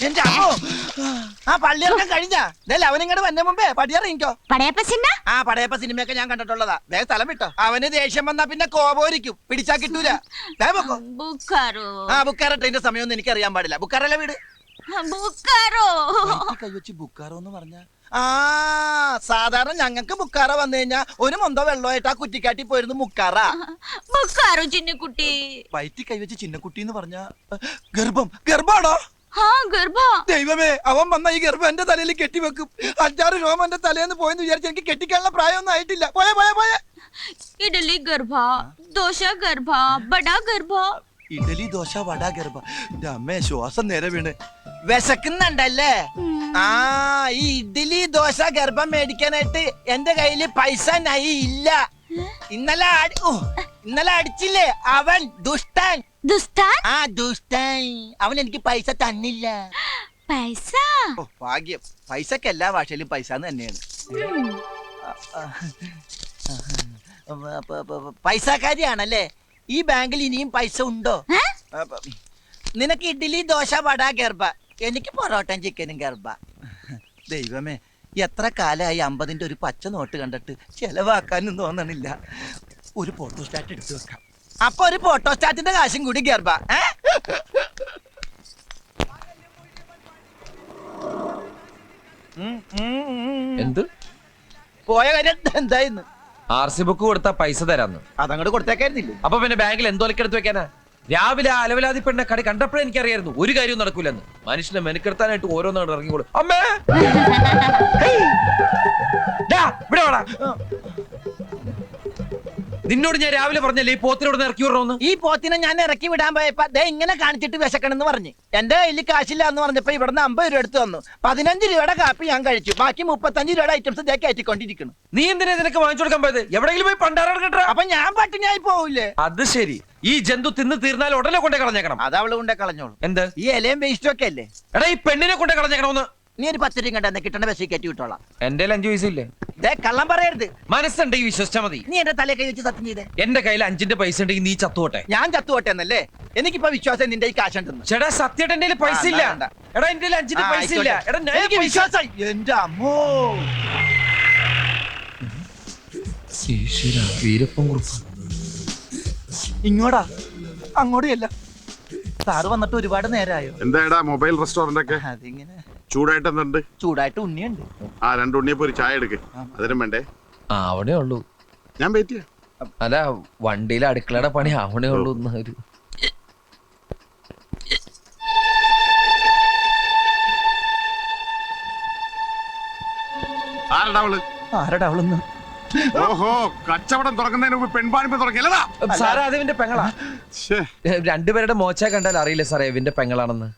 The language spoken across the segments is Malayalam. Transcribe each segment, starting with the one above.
എന്റെ അമ്മോ ആ പള്ളിയിറക്കം കഴിഞ്ഞാ അവനിങ്ങോട്ട് വന്ന മുമ്പേ പടിയറിയിക്കോ. ആ പടയപ്പ സിനിമയൊക്കെ ഞാൻ കണ്ടിട്ടുള്ളതാ. വേഗം സ്ഥലം വിട്ടോ. അവന് ദേഷ്യം വന്നാ പിന്നെ കോപോരിക്കും, പിടിച്ചാ കിട്ടൂല. ആ ബുക്കാറോ ട്രെയിന്റെ സമയമൊന്നും എനിക്ക് അറിയാൻ പാടില്ല. ബുക്കാറല്ല വീട്. കൈവച്ച് ബുക്കാറോ എന്ന് പറഞ്ഞ ആ സാധാരണ ഞങ്ങൾക്ക് ബുക്കാറ വന്നു കഴിഞ്ഞാ ഒരു മൊന്തോ വെള്ളമായിട്ട് ആ കുറ്റിക്കാട്ടി പോയിരുന്നു മുക്കാറ. ചിന്നക്കുട്ടി വയറ്റി കൈവച്ച് ചിന്നക്കുട്ടി എന്ന് പറഞ്ഞ ഗർഭാണോ? ദൈവമേ, അവൻ വന്ന ഈ ഗർഭം എന്റെ തലയിൽ കെട്ടിവെക്കും. 5-6 രോമം എന്റെ തലേന്ന് പോയെന്ന് വിചാരിച്ച് എനിക്ക് കെട്ടിക്കാനുള്ള പ്രായമൊന്നും ആയിട്ടില്ല. പോയ പോയ പോയ ഇഡലി ഗർഭ, ദോശ ഗർഭ, ബടാ ഗർഭ. ഇഡലി ദോശ വട ഗർഭ. എന്റെ അമ്മേ, ശ്വാസം നേരെ വീണ്. വിശക്കുന്നുണ്ടല്ലേ? ആ ഈ ഇഡലി ദോശ ഗർഭം മേടിക്കാനായിട്ട് എന്റെ കയ്യില് പൈസ നൈ ഇല്ല. ഇന്നലെ അടിച്ചില്ലേ അവൻ ദുഷ്ടൻ. ആ ദുഷ്ടൻ അവൻ എനിക്ക് പൈസ തന്നില്ല. പൈസ ഭാഗ്യം. പൈസക്ക് എല്ലാ ഭാഷയിലും പൈസ തന്നെയാണ്. പൈസക്കാരിയാണല്ലേ? ഈ ബാങ്കിൽ ഇനിയും പൈസ ഉണ്ടോ? നിനക്ക് ഇഡ്ഡലി ദോശ വട ഗർഭ, എനിക്ക് പൊറോട്ടയും ചിക്കനും ഗർഭ. ദൈവമേ, എത്ര കാലമായി 50-ന്റെ ഒരു പച്ച നോട്ട് കണ്ടിട്ട് ചെലവാക്കാനും തോന്നണില്ല. ഒരു ഫോട്ടോസ്റ്റാറ്റ് എടുത്തു വെക്കാം. അപ്പൊ ഒരു ഫോട്ടോസ്റ്റാറ്റിന്റെ കാശും കൂടി ഗർഭ. എന്ത് പോയ കാര്യം എന്തായിരുന്നു? RC ബുക്ക് കൊടുത്താ പൈസ തരാന്ന്. അതങ്ങോട്ട് കൊടുത്തേക്കായിരുന്നില്ലേ? അപ്പൊ പിന്നെ ബാങ്കിൽ എന്തോലക്കെടുത്ത് വെക്കാനാ? രാവിലെ ആ അലവലാതി പെണ്ണ കടി കണ്ടപ്പോഴേ എനിക്കറിയായിരുന്നു ഒരു കാര്യവും നടക്കൂലെന്ന്. മനുഷ്യനെ മെനക്കെടുത്താനായിട്ട് ഓരോന്നാണ് ഇറങ്ങിക്കോളൂ. അമ്മേ ഇവിടെ വാടാ. നിന്നോട് ഞാൻ രാവിലെ പറഞ്ഞല്ലേ ഈ പോത്തിനോട് ഇറക്കി വിടണമെന്ന്. ഈ പോത്തിനെ ഞാൻ ഇറക്കി വിടാൻ പോയപ്പോ ദേ ഇങ്ങനെ കാണിച്ചിട്ട് വിശക്കണെന്ന് പറഞ്ഞു. എന്റെ കയ്യിൽ കാശില്ല എന്ന് പറഞ്ഞപ്പോ ഇവിടുന്ന് 50 രൂപ എടുത്തു തന്നു. 15 രൂപയുടെ കാപ്പി ഞാൻ കഴിച്ചു. ബാക്കി 35 രൂപയുടെ ഐറ്റംസ് ഇതേ കയറ്റിക്കൊണ്ടിരിക്കുന്നു. നീ എന്തിനാ നിനക്ക് വാങ്ങിച്ചു കൊടുക്കാൻ പോയത്? എവിടെയെങ്കിലും പോയി പണ്ടാരം കേട്ടോ. അപ്പൊ ഞാൻ പട്ടിണിയായി പോവില്ലേ? അത് ശരി. ഈ ജന്തു തിന്ന് തീർന്നാൽ ഉടനെ കൊണ്ടേ കളഞ്ഞേക്കണം. അത് അവള് കൊണ്ടേ കളഞ്ഞോളൂ. എന്ത്? ഈ ഇലയും വേസ്റ്റും ഒക്കെ അല്ലേ? എടാ ഈ പെണ്ണിനെ കൊണ്ടേ കളഞ്ഞേക്കണമെന്ന്. നീ ഒരു 10 രൂപ കണ്ടെന്ന് കിട്ടണ ബസ്സിൽ കയറ്റി വിട്ടോളാം. എന്റെ 5 പൈസയില്ലേ? കള്ളം പറയരുത്. മനസ്സുണ്ടെങ്കിൽ വിശ്വസിച്ചാ മതി. നീ എന്റെ തലയെ കൈ വെച്ച് സത്യം ചെയ്തേ. എന്റെ കയ്യിൽ 5-ന്റെ പൈസ ഉണ്ടെങ്കിൽ നീ ചത്തുപോട്ടെ. ഞാൻ ചത്തുപോട്ടെ എന്നല്ലേ? എനിക്കിപ്പോ വിശ്വാസം നിന്റെ ഈ കാശുണ്ടെന്ന്. ചേട്ടാ സത്യമായിട്ട് എന്റെ പൈസ ഇല്ല. എടാ എന്റെ 5-ന്റെ പൈസ ഇല്ല. എടാ എനിക്ക് വിശ്വാസം. എന്റെ അമ്മോ, ഇങ്ങോട്ടാ അങ്ങോട്ടല്ല. സാറ് വന്നിട്ട് ഒരുപാട് നേരമായോ? എന്താ മൊബൈൽ റെസ്റ്റോറന്റ് ഒക്കെ അതിങ്ങനെ ചൂടായിട്ട് എന്തുണ്ട്? ചൂടായിട്ട് ഉണ്ണിയുണ്ട്. ആ 2 ഉണ്ണിയപ്പോ ഒരു ചായ എടുക്ക്. അതിനും വേണ്ടേ? അവിടെ ഉള്ളൂ. ഞാൻ വെയിറ്റ് ചെയ്യാം. അല്ല വണ്ടിയിലെ അടുക്കളയുടെ പണി അവിടെ ഉള്ളൂ. ആരടാ അവളൊന്ന്? ഓഹോ, കച്ചവടം തുറക്കുന്നതിന് മുമ്പ് പെൺപാണിപ്പ് തുറക്കില്ലതാ. സാറേ അത് ഇവന്റെ പെങ്ങളാ. രണ്ടുപേരുടെ മോച്ച കണ്ടാൽ അറിയില്ല സാറേ ഇവന്റെ പെങ്ങളാണെന്ന്.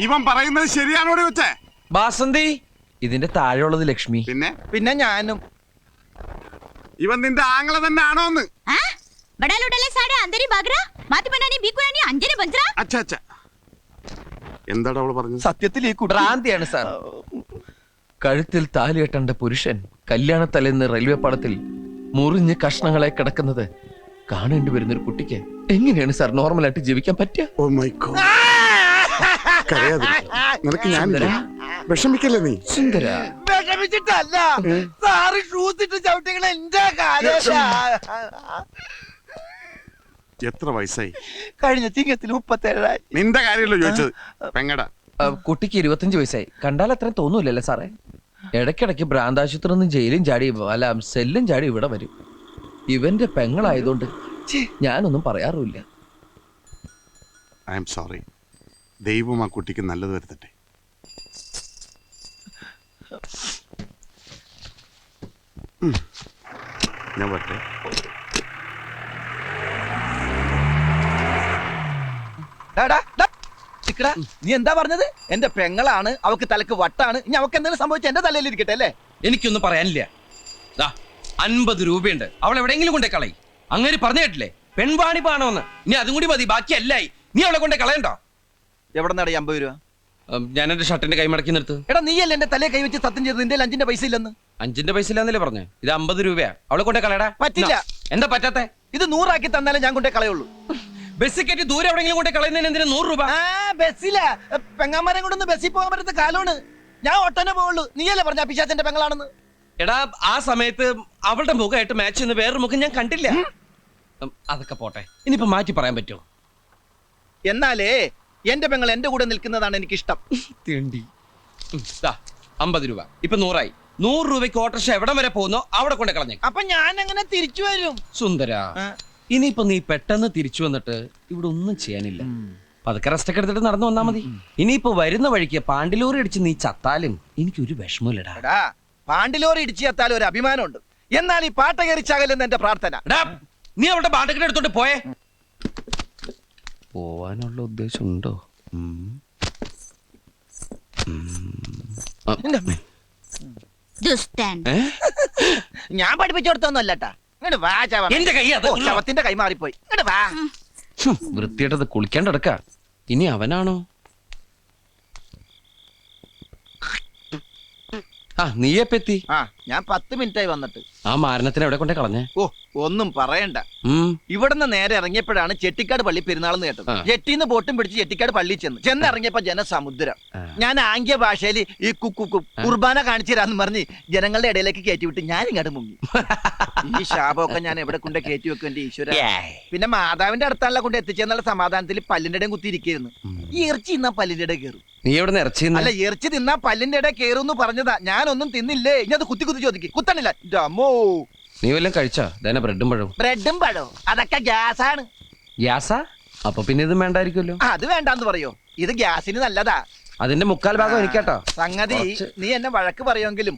ഇവൻ പറയുന്നത് ശരിയാണോ വെച്ചേ? ബാസന്തി ഇതിന്റെ താഴെയുള്ളത് ലക്ഷ്മി. പിന്നെ ഞാനും. ഇവൻ നിന്റെ ആങ്ങളെ തന്നെ ആണോന്ന്? എന്താടാ അവള് പറഞ്ഞത്? സത്യത്തിൽ ഈ ഭ്രാന്തിയാണ് സാർ. കഴുത്തിൽ താലി കെട്ടേണ്ട പുരുഷൻ കല്യാണത്തലേന്ന് റെയിൽവേ പാളത്തിൽ മുറിഞ്ഞ് കഷ്ണങ്ങളെ കിടക്കുന്നത് കാണേണ്ടി വരുന്ന ഒരു കുട്ടിക്ക് എങ്ങനെയാണ് സാർ നോർമലായിട്ട് ജീവിക്കാൻ പറ്റുക? Oh my god. നിനക്ക് ഞാൻ വിഷമിക്കല്ലേ നീ? സുന്ദര വിഷമിച്ചിട്ടല്ല സാറ് ഷൂസ് ഇട്ട് ചവിട്ടികളെ എന്റെ കാലം. എത്ര വയസ്സായി? കഴിഞ്ഞ ചിങ്ങത്തിൽ 37. നിന്റെ കാര്യമല്ലോ ചോദിച്ചത്. പെങ്ങടാ. കുട്ടിക്ക് 25 വയസ്സായി. കണ്ടാൽ അത്രയും തോന്നൂലല്ലേ സാറേ? ഇടയ്ക്കിടയ്ക്ക് ഭ്രാന്താശുപത്രി നിന്ന് ജയിലും ചാടി അല്ല സെല്ലും ചാടി ഇവിടെ വരും. ഇവന്റെ പെങ്ങളായതുകൊണ്ട് ഞാനൊന്നും പറയാറുമില്ല. I am sorry. ദൈവം ആ കുട്ടിക്ക് നല്ലത് വരുത്തട്ടെ. ഞാൻ പറ്റേ. നീ എന്താ പറഞ്ഞത്? എന്റെ പെങ്ങളാണ്, അവക്ക് തലക്ക് വട്ടാണ്. ഇനി അവക്ക് എന്തെങ്കിലും സംഭവിച്ച എന്റെ തലയിൽ ഇരിക്കട്ടെ അല്ലേ? എനിക്കൊന്നും പറയാനില്ല. 50 രൂപയുണ്ട്, അവൾ എവിടെയെങ്കിലും കൊണ്ടേ കളയി. അങ്ങനെ പറഞ്ഞു കേട്ടില്ലേ? പെൺവാണിപ്പാണോന്ന്. ഇനി അതും കൂടി മതി, ബാക്കി അല്ലായി. നീ അവളെ കൊണ്ടേ കളയണ്ടോ? എവിടെ നടി 50 രൂപ? ഞാൻ എന്റെ ഷർട്ടിന്റെ കൈ മടക്കി നിർത്ത്. എടാ നീയല്ലേ എന്റെ തലയെ കൈ വെച്ച് സത്യം ചെയ്ത് നിന്റെ 5-ന്റെ പൈസ ഇല്ലെന്ന്? 5ന്റെ പൈസ ഇല്ലാന്നല്ലേ പറഞ്ഞേ? ഇത് 50 രൂപയാ. അവളെ കൊണ്ടേ കളയടാ. പറ്റില്ല. എന്താ പറ്റാത്തെ? ഇത് 100 തന്നാലേ ഞാൻ കൊണ്ടേ കളയുള്ളൂ. ബസ്സിൽ കയറ്റി ദൂരെ എവിടെയെങ്കിലും കൊണ്ടേ കളയുന്നതിന് എന്തിനാ 100 രൂപ? ബസ്സില പെങ്ങാമരം കൊണ്ടൊന്ന് ബസ്സിൽ പോകാൻ പറ്റുന്ന കാലമാണ്. ഞാൻ ഒട്ടനെ പോവുള്ളൂ. നീയല്ലേ പറഞ്ഞ പിശാചന്റെ പെങ്ങളാണെന്ന്? എടാ, ആ സമയത്ത് അവളുടെ മുഖമായിട്ട് മാച്ച് ചെയ്യുന്ന വേറൊരു മുഖം ഞാൻ കണ്ടില്ല. അതൊക്കെ പോട്ടെ, ഇനിയിപ്പോ മാറ്റി പറയാൻ പറ്റുമോ? എന്നാലേ എന്റെ പെങ്ങൾ എന്റെ കൂടെ നിൽക്കുന്നതാണ് എനിക്കിഷ്ടം. തേണ്ടി 50 രൂപ ഇപ്പൊ 100 ആയി. 100 രൂപയ്ക്ക് ഓട്ടോറിക്ഷ എവിടം വരെ പോകുന്നോ അവിടെ കൊണ്ടേ കളഞ്ഞേ. അപ്പൊ ഞാൻ എങ്ങനെ തിരിച്ചു വരും? സുന്ദര, ഇനിയിപ്പോ നീ പെട്ടെന്ന് തിരിച്ചു വന്നിട്ട് ഇവിടെ ഒന്നും ചെയ്യാനില്ല. പതുക്കെ റെസ്റ്റ് ഒക്കെ എടുത്തിട്ട് നടന്നു വന്നാ മതി. ഇനിയിപ്പോ വരുന്ന വഴിക്ക് പാണ്ടിലോറി അടിച്ച് നീ ചത്താലും എനിക്കൊരു വിഷമമില്ലടാ. എടാ, പാണ്ടിലോറി ഇടിച്ചു ചത്താലും ഒരു അഭിമാനമുണ്ട്. എന്നാൽ ഈ പാട്ട കയറിച്ചാകലെന്ന് എന്റെ പ്രാർത്ഥന. എടാ, നീ അവളുടെ പാട്ടൊക്കെ എടുത്തോണ്ട് പോയേ. പോവാനുള്ള ഉദ്ദേശം ഉണ്ടോ? ദുഷ്ടൻ. ഞാൻ പഠിപ്പിച്ചു കൊടുത്തൊന്നുമല്ലട്ടാ. ഇങ്ങോട്ട് വാ ചവ. എന്റെ കൈ അത്. ശവത്തിന്റെ കൈ മാറിപ്പോയി. ഇങ്ങോട്ട് വാ. വൃത്തിയായിട്ടത് കുളിക്കാണ്ടടക്ക. ഇനി അവനാണോ? നീയെപ്പെത്തി? ഞാൻ 10 മിനിറ്റായി വന്നിട്ട്. ആ മാരണത്തിന് എവിടെ കൊണ്ടേ കളഞ്ഞേ? ഒന്നും പറയണ്ട. ഇവിടുന്ന് നേരെ ഇറങ്ങിയപ്പോഴാണ് ചെട്ടിക്കാട് പള്ളി പെരുന്നാളെന്ന് കേട്ടത്. ജെട്ടിന്ന് ബോട്ടും പിടിച്ച് ചെട്ടിക്കാട് പള്ളി ചെന്നിറങ്ങിയപ്പോ ജനസമുദ്രം. ഞാൻ ആംഗ്യ ഭാഷയിൽ ഈ കുർബാന കാണിച്ചു തരാന്ന് പറഞ്ഞ് ജനങ്ങളുടെ ഇടയിലേക്ക് കയറ്റി വിട്ട് ഞാൻ ഇങ്ങോട്ട് മുങ്ങി. ഈ ശാപമൊക്കെ ഞാൻ എവിടെ കൊണ്ട് കയറ്റി വെക്കും എന്റെ ഈശ്വര. പിന്നെ മാതാവിന്റെ അടുത്താണല്ലോ കൊണ്ട് എത്തിച്ചെന്നുള്ള സമാധാനത്തിൽ പല്ലിന്റെ ഇടയും കുത്തിയിരിക്കുന്നു. ഈ ഇറച്ചി തിന്നാ പല്ലിന്റെ ഇടയിൽ കയറും. നീ എവിടെ ഇറച്ചി? അല്ല, ഇറച്ചി തിന്നാ പല്ലിന്റെ ഇടയിൽ കയറും പറഞ്ഞതാ. ഞാനൊന്നും തിന്നില്ലേ. ഇനി അത് കുത്തി ചോദിക്കും. കുത്തണില്ല. അമ്മോ, നീ വല്ലതും കഴിച്ചാ? ബ്രെഡും പഴവും. ബ്രെഡും പഴവും അതൊക്കെ ഗ്യാസാണ്. ഗ്യാസാ? അപ്പൊ പിന്നെ ഇത് വേണ്ടായിരിക്കുമല്ലോ. അത് വേണ്ടാന്ന് പറയോ? ഇത് ഗ്യാസിന് നല്ലതാ. അതിന്റെ 3/4 ഭാഗം എനിക്കാട്ടോ. സംഗതി നീ എന്നെ വഴക്ക് പറയുമെങ്കിലും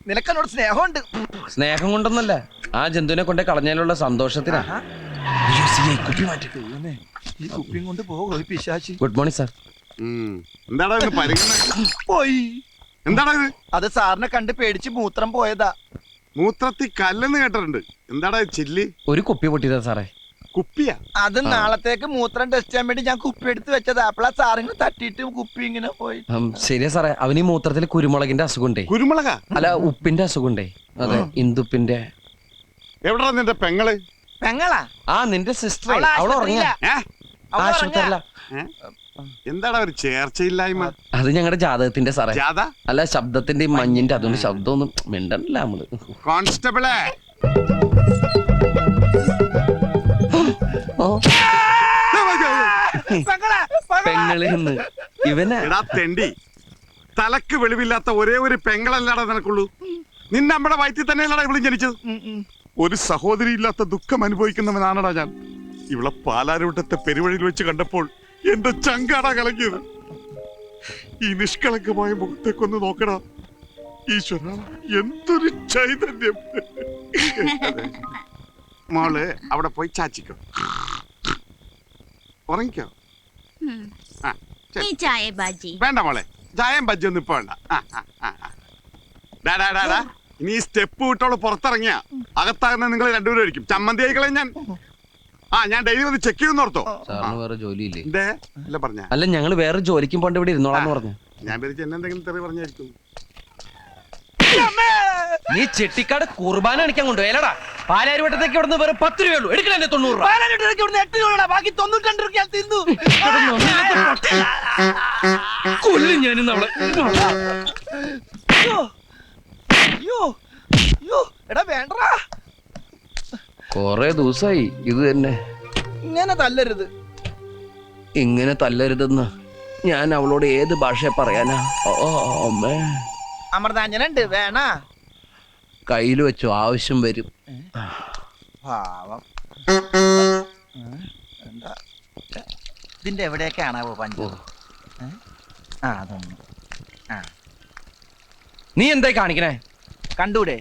നിനക്കെന്നോട് സ്നേഹമുണ്ട്. സ്നേഹം കൊണ്ടൊന്നല്ല, ആ ജന്തുവിനെ കൊണ്ടേ കളഞ്ഞതിലുള്ള സന്തോഷത്തിനാ. ഈ കുപ്പിയും കൊണ്ട് പോകും പിശാചി. Good morning sir. എന്താടാ പോയി. എന്താടാ ഇത്? അത് സാറിനെ കണ്ട് പേടിച്ച് മൂത്രം പോയതാ. മൂത്രത്തിൽ കല്ലെന്ന് കേട്ടിട്ടുണ്ട്. എന്താടാ ചില്ലി? ഒരു കുപ്പി പൊട്ടിയതാ സാറേ. കുപ്പിയാ? അത് നാളത്തേക്ക് മൂത്രം ടെസ്റ്റ് ചെയ്യാൻ വേണ്ടി ഞാൻ കുപ്പി എടുത്ത് വെച്ചതാ. അപ്പളാ സാറിന് തട്ടിയിട്ട് കുപ്പി ഇങ്ങനെ പോയി. ശരിയാ സാറേ, അവന് ഈ മൂത്രത്തിൽ കുരുമുളകിന്റെ അസുഖമുണ്ടേ. കുരുമുളക? അല്ല, ഉപ്പിന്റെ അസുഖമുണ്ടേ. അതെ, ഇന്ദുപ്പിന്റെ. എവിടാ നിന്റെ പെങ്ങള്? പെങ്ങളാ? നിന്റെ സിസ്റ്റർ. അവൾ ഉറങ്ങിയ ആശുപത്രിയില. എന്താടാ ഒരു ചേർച്ചയില്ലായ്മ? അത് ഞങ്ങളുടെ ജാതകത്തിന്റെ സാറേ. ജാത? അല്ല, ശബ്ദത്തിന്റെ മഞ്ഞിന്റെ. അതുകൊണ്ട് ശബ്ദമൊന്നും മിണ്ടല്ല നമ്മള്. കോൺസ്റ്റബിളെ, പെങ്ങളിന്ന് ഇവനാ. എടാ തെണ്ടി, തലക്ക് വെളിവില്ലാത്ത ഒരേ ഒരു പെങ്ങളല്ലാടാ നിനക്കുള്ളൂ. നിന്നെ നമ്മുടെ വയറ്റിൽ തന്നെയല്ലടാ ഇവളും ജനിച്ചത്. ഒരു സഹോദരി ഇല്ലാത്ത ദുഃഖം അനുഭവിക്കുന്നവനാണടാ ഞാൻ. ഇവളെ പാലാരൂട്ടത്തെ പെരുവഴിയിൽ വെച്ച് കണ്ടപ്പോൾ എന്റെ ചങ്കാടാ കലങ്ങിയത്. ഈ നിഷ്കളങ്കമായ മുഖത്തേക്കൊന്ന് നോക്കടാ. ഈശ്വര, എന്തൊരു ചൈതന്യം. മോള് അവിടെ പോയി ചാച്ചിക്കോ, ഉറങ്ങിക്കോ. ചായ ബാജി വേണ്ട മോളെ, ചായം ബജ്ജൊന്നും ഇപ്പൊ വേണ്ട. ഇനി ഈ സ്റ്റെപ്പ് വിട്ടോളൂ പുറത്തിറങ്ങിയ അകത്താകുന്ന നിങ്ങൾ രണ്ടുപേരും ആയിരിക്കും. ചമ്മന്തി ആയിക്കളെ ഞാൻ. ഞാൻ ഡെയിലി വന്ന് ചെക്ക് ചെയ്യുന്ന ഓർത്തോ? സാറിന് വേറെ ജോലിയില്ലേ? പറഞ്ഞ അല്ല, ഞങ്ങള് വേറെ ജോലിക്കും പോണ്ട് ഇവിടെ ഇരുന്നോളാന്ന് പറഞ്ഞു. ഞാൻ പേരിച്ച് എന്നെന്തെങ്കിലും തെറി പറഞ്ഞായിരിക്കും. നീ ചെട്ടിക്കാട് കുർബാന അടിക്കാൻ കൊണ്ടുപോയല്ലടാ. പാലാരിവട്ടത്തേക്ക് ഇവിടെ വെറും 10 രൂപയുള്ളൂ. എടുക്കണേ 90 രൂപ. ബാക്കി 92 രൂപ തിന്നു. കൊല്ലും ഞാനിന്ന് അവളെ. എടാ വേണ്ടടാ. കൊറേ ദിവസമായി ഇത് തന്നെ. ഇങ്ങനെ തല്ലരുത്. ഇങ്ങനെ തല്ലരുതെന്ന് ഞാൻ അവളോട് ഏത് ഭാഷ പറയാനാ? അമൃതാഞ്ജനുണ്ട്, വേണ? കയ്യിൽ വെച്ചു, ആവശ്യം വരും. പാവം. എന്താ ഇതിന്റെ എവിടെയൊക്കെയാണാവോ പഞ്ചു? അതൊന്നും. നീ എന്തായി കാണിക്കണേ? കണ്ടൂടെ?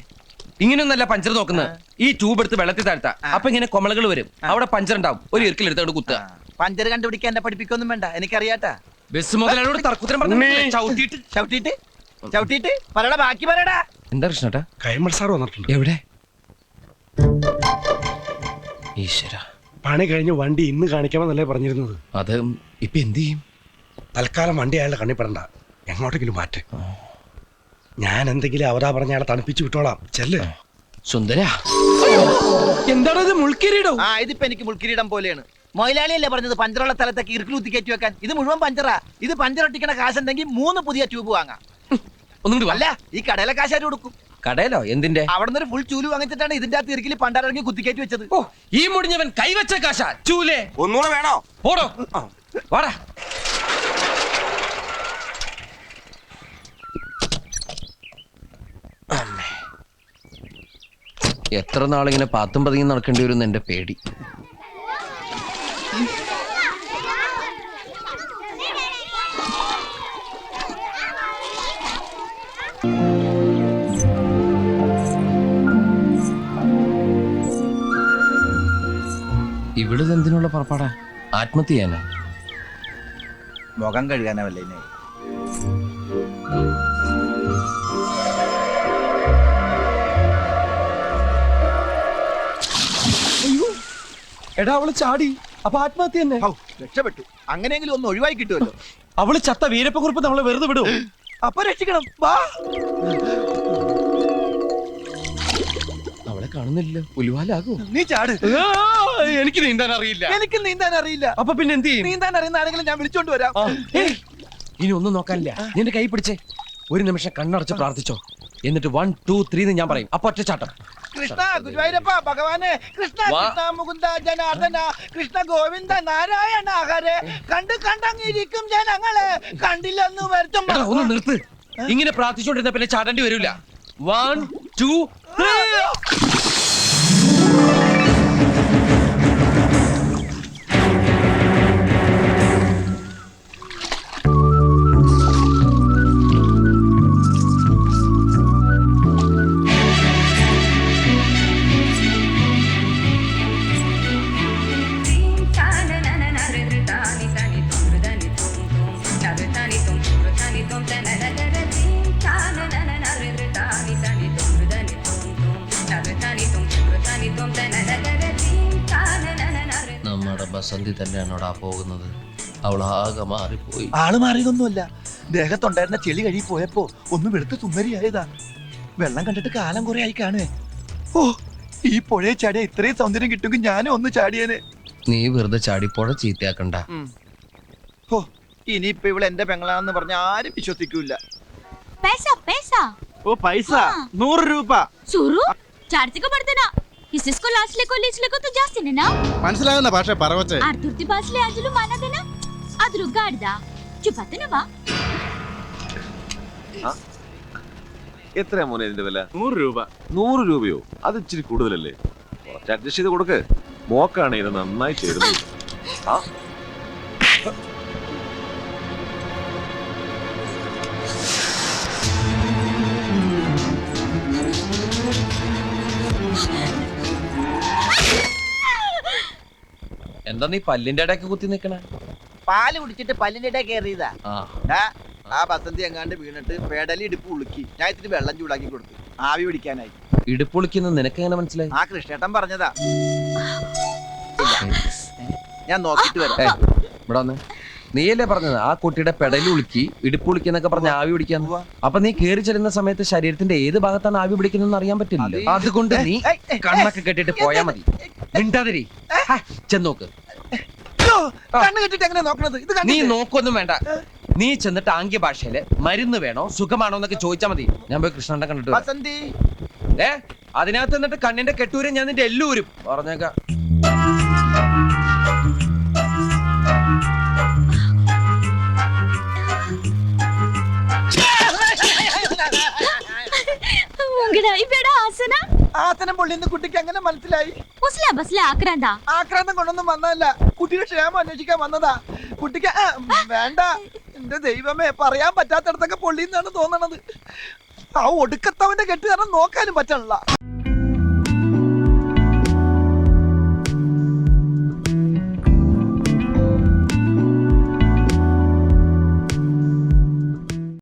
ഇങ്ങനെയൊന്നല്ല പഞ്ചർ നോക്കുന്നത്. ഈ ട്യൂബ് എടുത്ത് വെള്ളത്തിൽ താഴ്ത്താ. അപ്പൊ ഇങ്ങനെ കൊമളകൾ വരും. അവിടെ പഞ്ചർ ഉണ്ടാവും. ഒരു ഇറുക്കിലെടുത്തോട് കുത്തുക. പഞ്ചർ കണ്ടുപിടിക്കാൻ എന്നെ പഠിപ്പിക്കൊന്നും വേണ്ട, എനിക്കറിയാട്ടാ. ബസ് മുതലോട് തർക്കുത്തരം ചവിട്ടിട്ട് പറയടാ, ബാക്കി പറയടാ. എന്താ കൃഷ്ണേട്ടാ? കൈമൾ സാർ വന്നിട്ടുണ്ട്. എവിടെ? ഈശ്വര, പണി കഴിഞ്ഞ് വണ്ടി ഇന്ന് കാണിക്കാമെന്നല്ലേ പറഞ്ഞിരുന്നത്. അത് ഇപ്പൊ എന്ത് ചെയ്യും? തൽക്കാലം വണ്ടി അയാളുടെ കണ്ണിപ്പെടണ്ട, എങ്ങോട്ടെങ്കിലും മാറ്റ്. ഞാൻ എന്തെങ്കിലും അവതാ പറഞ്ഞ ആളെ തണുപ്പിച്ചു വിട്ടോളാം ചെല്ല്. സുന്ദര എന്താണ് ഇത് മുൾക്കിരീടോ? ആ ഇതിപ്പോ എനിക്ക് മുൾക്കിരീടം പോലെയാണ്. മൊയിലാളിയല്ലേ പറഞ്ഞത് പഞ്ചറുള്ള സ്ഥലത്തേക്ക് ഇറുക്കിലൂത്തി കയറ്റി വെക്കാൻ. ഇത് മുഴുവൻ പഞ്ചറാ. ഇത് പഞ്ചറൊട്ടിക്കണ കാശുണ്ടെങ്കിൽ 3 പുതിയ ട്യൂബ് വാങ്ങാം. ഒന്നും അല്ല ഈ കടയിലെ കാശാര് കൊടുക്കും. കടയിലോ? എന്തിന്റെ? അവിടെ നിന്ന് ഒരു ഫുൾ ചൂല് വാങ്ങിച്ചിട്ടാണ് ഇതിന്റെ അകത്ത് ഇറുക്കിൽ പണ്ടാരങ്ങി കുത്തിക്കയറ്റി വെച്ചത്. ഓ, ഈ മുടിഞ്ഞവൻ കൈവച്ച കാശ ചൂലേ. ഒന്നുകൂടെ വേണോ? പോടോ വാടാ. എത്ര നാളിങ്ങനെ പാത്തും പതിങ്ങി നടക്കേണ്ടി വരും എന്റെ പേടി. ഇവിടെ എന്തിനുള്ള പുറപ്പാടാ? ആത്മഹത്യ ചെയ്യാനാ? മുഖം കഴുകാനല്ലേ ഇനി. എടാ അവള് ചാടി, അപ്പൊ ആത്മഹത്യ തന്നെ. ഹൗ, രക്ഷപ്പെട്ടു. അങ്ങനെയെങ്കിലും ഒന്ന് ഒഴിവായി കിട്ടുമല്ലോ. അവള് ചത്ത വീരപ്പക്കുറിപ്പ് നമ്മളെ വെറുതെ വിടും. അപ്പൊ രക്ഷിക്കണം. വാ. അവളെ കാണുന്നില്ല. ഉലുവാലാകൂ. നീ ചാട്. എനിക്ക് നീന്താൻ അറിയില്ല. എനിക്ക് നീന്താൻ അറിയില്ല. അപ്പൊ പിന്നെ എന്ത് ചെയ്യും? നീന്താൻ അറിയുന്ന ആരെങ്കിലും ഞാൻ വിളിച്ചോണ്ട് വരാം. ഏയ്, ഇനി ഒന്നും നോക്കാനില്ല. നിന്റെ കൈ പിടിച്ചേ. ഒരു നിമിഷം കണ്ണടച്ച് പ്രാർത്ഥിച്ചോ. എന്നിട്ട് 1 2 3 ഞാൻ പറയും. അപ്പൊ ഒറ്റച്ചാട്ടം. കൃഷ്ണ ഗുരുവായൂരപ്പ ഭഗവാനെ, കൃഷ്ണ വാ. കൃഷ്ണ മുകുന്ദ ജനാർദ്ദന, കൃഷ്ണ ഗോവിന്ദ നാരായണ ഹരേ. കണ്ടങ്ങിരിക്കും ജനങ്ങളെ, കണ്ടില്ലെന്ന് വരുത്തും. എടാ, ഒന്ന് നിർത്ത്. ഇങ്ങനെ പ്രാർത്ഥിച്ചോണ്ടിരുന്ന പിന്നെ ചാടേണ്ടി വരൂല. 1 2 3. നമ്മുടെ ബസന്തി തന്നെയാണോടാ പോകുന്നത്? അവളാകെ മാറിപ്പോയി. ആള് മാറിയതൊന്നുമല്ല. ദേഹത്തുണ്ടായിരുന്ന ചെളി കഴുകി പോയപ്പോ ഒന്ന് വെളുത്ത് സുന്ദരിയായതാ. വെള്ളം കണ്ടിട്ട് കാലം കുറെ ആയി കാണുവേ. ഓ, ഈ പുഴയെ ചാടിയ ഇത്രയും സൗന്ദര്യം കിട്ടുമെങ്കിൽ ഞാനും ഒന്ന് ചാടിയേനെ. നീ വെറുതെ ചാടിപ്പോഴ ചീത്തയാക്കണ്ട. ഓ, ഇനിയിപ്പൊ ഇവിടെ എന്റെ പെങ്ങളാന്ന് പറഞ്ഞ ആരും വിശ്വസിക്കൂല. पैसा पैसा ഓ പൈസ 100 രൂപ. सुरू चार्ज का पड़ते ना. इसको लास्ट लेको लीच लेको तो जास्ती ने ना. മനസ്സിലാകുന്ന ഭാഷ പറവച്ചേ. आर्तुर्ती बासले आजलू माना देना. आदरू गाड़दा चुपाते ना बा. എത്രയാ മോനെ ഇതിന്റെ വില? 100 രൂപ. 100 രൂപയോ? അത് ഇച്ചിരി കൂടുതലല്ലേ? കുറച്ച് അഡ്ജസ്റ്റ് ചെയ്ത് കൊടുക്ക്. മോക്കാണ് ഇത് നന്നായി ചേരുന്നത്. ആ എന്താ നീ പല്ലിന്റെ ഇടയ്ക്ക് കുത്തി നിക്കണേ? പാല് കുടിച്ചിട്ട് പല്ലിന്റെ ഇടയിൽ കയറിയതാ. ആ, ആ ബസന്തി എങ്ങാണ്ട് വീണിട്ട് പെടലി ഇടുപ്പ് ഉളുക്കി. ഞാൻ ഇത്തിരി വെള്ളം ചൂടാക്കി കൊടുത്തു, ആവി പിടിക്കാനായി. ഇടുപ്പൊളിക്കുന്ന നിനക്ക് എങ്ങനെ മനസ്സിലായി? ആ കൃഷ്ണേട്ടൻ പറഞ്ഞതാ. ഞാൻ നോക്കിട്ട് വരാം. ഏയ്, ഇവിടെ വന്ന്. നീയല്ലേ പറഞ്ഞത് ആ കുട്ടിയുടെ പെടലി ഉളുക്കി ഇടുപ്പൊളിക്കി എന്നൊക്കെ പറഞ്ഞ ആവി പിടിക്കാന്ന്? അപ്പൊ നീ കേറി ചെല്ലുന്ന സമയത്ത് ശരീരത്തിന്റെ ഏത് ഭാഗത്താണ് ആവി പിടിക്കുന്നതെന്ന് അറിയാൻ പറ്റില്ല. അതുകൊണ്ട് നീ കണ്ണൊക്കെ കെട്ടിട്ട് പോയാ മതി. മിണ്ടാതിരി. ചെന്നോക്ക്. കണ്ണ് കെട്ടിട്ട് എങ്ങനെ നോക്കണത്? ഇത് നീ കണ്ടില്ലേ? നോക്കൊന്നും വേണ്ട. നീ ചെന്നിട്ട് ആംഗ്യ ഭാഷയില് മരുന്ന് വേണോ സുഖമാണോ എന്നൊക്കെ ചോദിച്ചാ മതി. ഞാൻ പോയി കൃഷ്ണന്റെ കണ്ടിട്ട് വരാം. ബസന്തി അതിനകത്ത് എന്നിട്ട് കണ്ണിന്റെ കെട്ടൂരും ഞാൻ നിന്റെ എല്ലൂരും പറഞ്ഞേക്കാം. उंगड़ाई बेड़ा आसना. ആസനം പൊള്ളിന്ന് കുട്ടിക്ക് അങ്ങനെ മനസ്സിലായി. उसला बसले आक्रांदा. ആക്രാന്തം കൊണ്ടൊന്നും വന്നതല്ല, കുട്ടിയുടെ ക്ഷേമം അന്വേഷിക്കാൻ വന്നതാ. കുട്ടിക്ക് വേണ്ട. എന്റെ ദൈവമേ, പറയാൻ പറ്റാത്തടത്തൊക്കെ പൊള്ളിന്നാണ് തോന്നണത്. ആ ഒടുക്കത്തവന്റെ കെട്ട് കാരണം നോക്കാനും പറ്റണില്ല.